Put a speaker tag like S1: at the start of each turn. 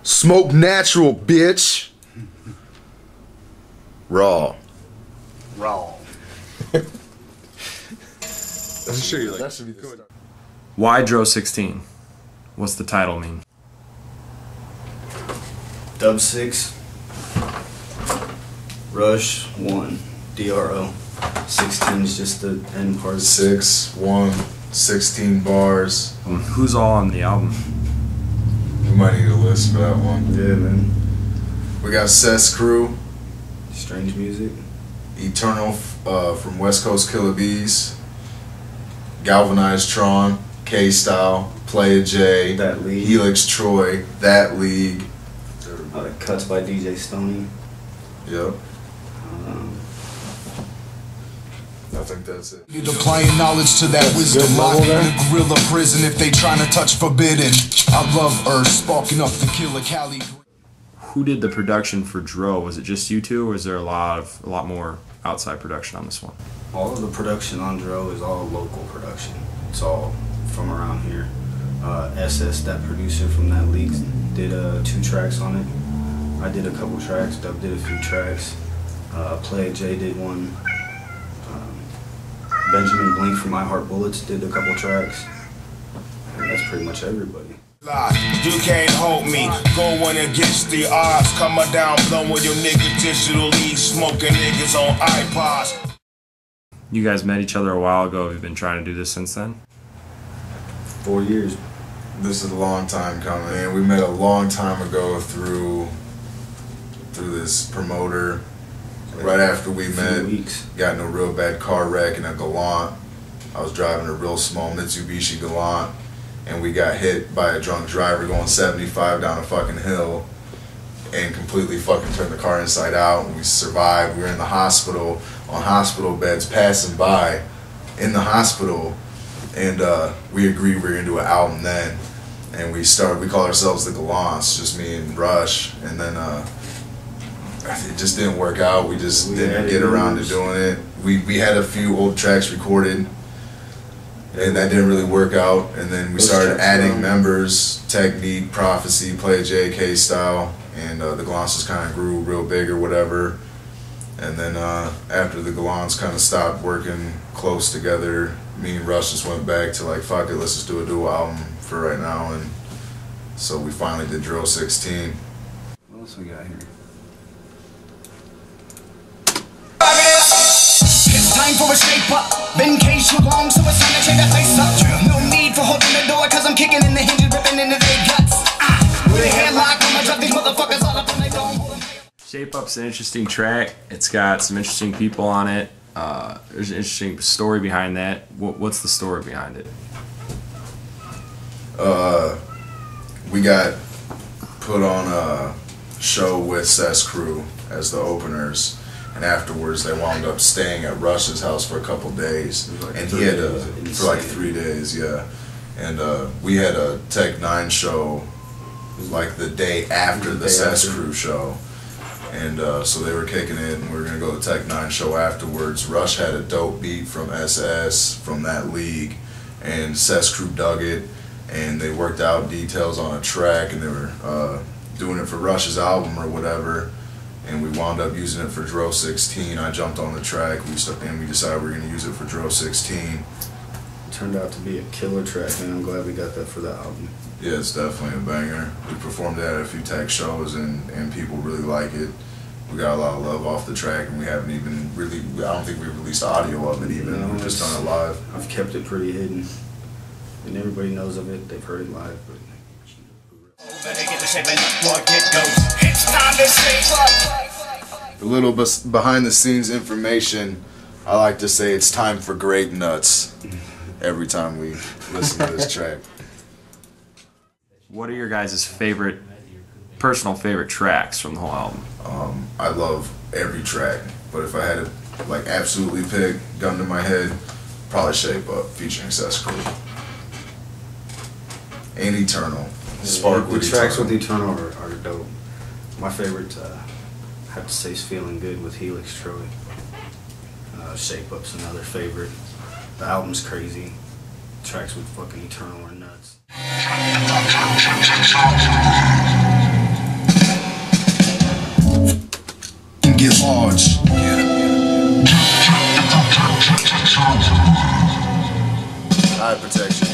S1: Smoke natural, bitch. Raw.
S2: Raw.
S1: I'm sure you like that should be the start.
S3: Why DRO16? What's the title mean?
S2: Dubbsixx Rush One. DRO16 is just the end part.
S1: 6, 1, 16 bars.
S3: Who's all on the album?
S1: We might need a list for that one.
S2: Yeah, man.
S1: We got Cess Crew,
S2: Strange music.
S1: Eternal from West Coast Killer Bees, Galvanized Tron, K-Style, Playa J,
S2: That League.
S1: Helix Troy, That League.
S2: Cuts by DJ Stoney.
S1: Yep. I think that's it.
S4: Applying knowledge to that wisdom, locked in a gorilla prison if they trying to touch forbidden. I love Earth, sparking up the killer Cali.
S3: Who did the production for DRO? Was it just you two, or is there a lot more outside production on this one?
S2: All of the production on DRO is all local production. It's all from around here. SS, that producer from That League, did 2 tracks on it. I did a couple tracks. Dub did a few tracks. Playa J did one. Benjamin Blink from My Heart Bullets did a couple tracks. And that's pretty much everybody.
S4: You can't hold me, going against the odds. Coming down, blowing your nigga digitally, smoking niggas on iPods.
S3: You guys met each other a while ago. Have you been trying to do this since then?
S2: 4 years.
S1: This is a long time coming. And we met a long time ago through this promoter. Right after we met, got in a real bad car wreck in a Galant. I was driving a real small Mitsubishi Galant, and we got hit by a drunk driver going 75 down a fucking hill and completely fucking turned the car inside out, and we survived. We were in the hospital, on hospital beds, passing by in the hospital, and we agreed we were going to do an album then. And we called ourselves the Gallants, just me and Rush, and then it just didn't work out. We just didn't get around to doing it. We had a few old tracks recorded, and that didn't really work out. And then we started adding members: Technique, Prophecy, Playa J, K-Style, and the Gallants just kind of grew real big or whatever. And then after the Gallants kind of stopped working close together, me and Rush just went back to like, fuck it, let's just do a dual album for right now. And so we finally did DRO16.
S2: What else we got here?
S5: Time for a shape up. Been caged too long, so it's time to change that face up. No need for holding the door, cause I'm kicking in the hinges, ripping into their guts. With a headlock, I'ma drop these motherfuckers all up in their dome.
S3: Shape Up's an interesting track. It's got some interesting people on it. There's an interesting story behind that. What's the story behind it?
S1: We got put on a show with Cess Crew as the openers. And afterwards, they wound up staying at Rush's house for a couple days, and he had for like 3 days, yeah. And we had a Tech 9 show, like the day after the Cess Crew show, and so they were kicking it, and we were gonna go to the Tech 9 show afterwards. Rush had a dope beat from SS from That League, and Cess Crew dug it, and they worked out details on a track, and they were doing it for Rush's album or whatever. And we wound up using it for DRO16. I jumped on the track, and we decided we were going to use it for DRO16.
S2: It turned out to be a killer track, man. I'm glad we got that for the album.
S1: Yeah, it's definitely a banger. We performed it at a few tech shows, and people really like it. We got a lot of love off the track, and we haven't even really, I don't think we released audio of it even.
S2: No,
S1: We've just done it live.
S2: I've kept it pretty hidden, and everybody knows of it. They've heard it live, but
S5: It's time to shape up.
S1: A little behind the scenes information, I like to say it's time for great nuts every time we listen to this track.
S3: What are your guys' personal favorite tracks from the whole album?
S1: I love every track, but if I had to like absolutely pick, gun to my head, probably Shape Up featuring Cess Crew. And Eternal. Spark with
S2: the tracks
S1: Eternal.
S2: with Eternal are dope. My favorite, I have to say, is Feeling Good with Helix Troy. Shape Up's another favorite. The album's crazy. Tracks with fucking Eternal are nuts.
S1: eye protection.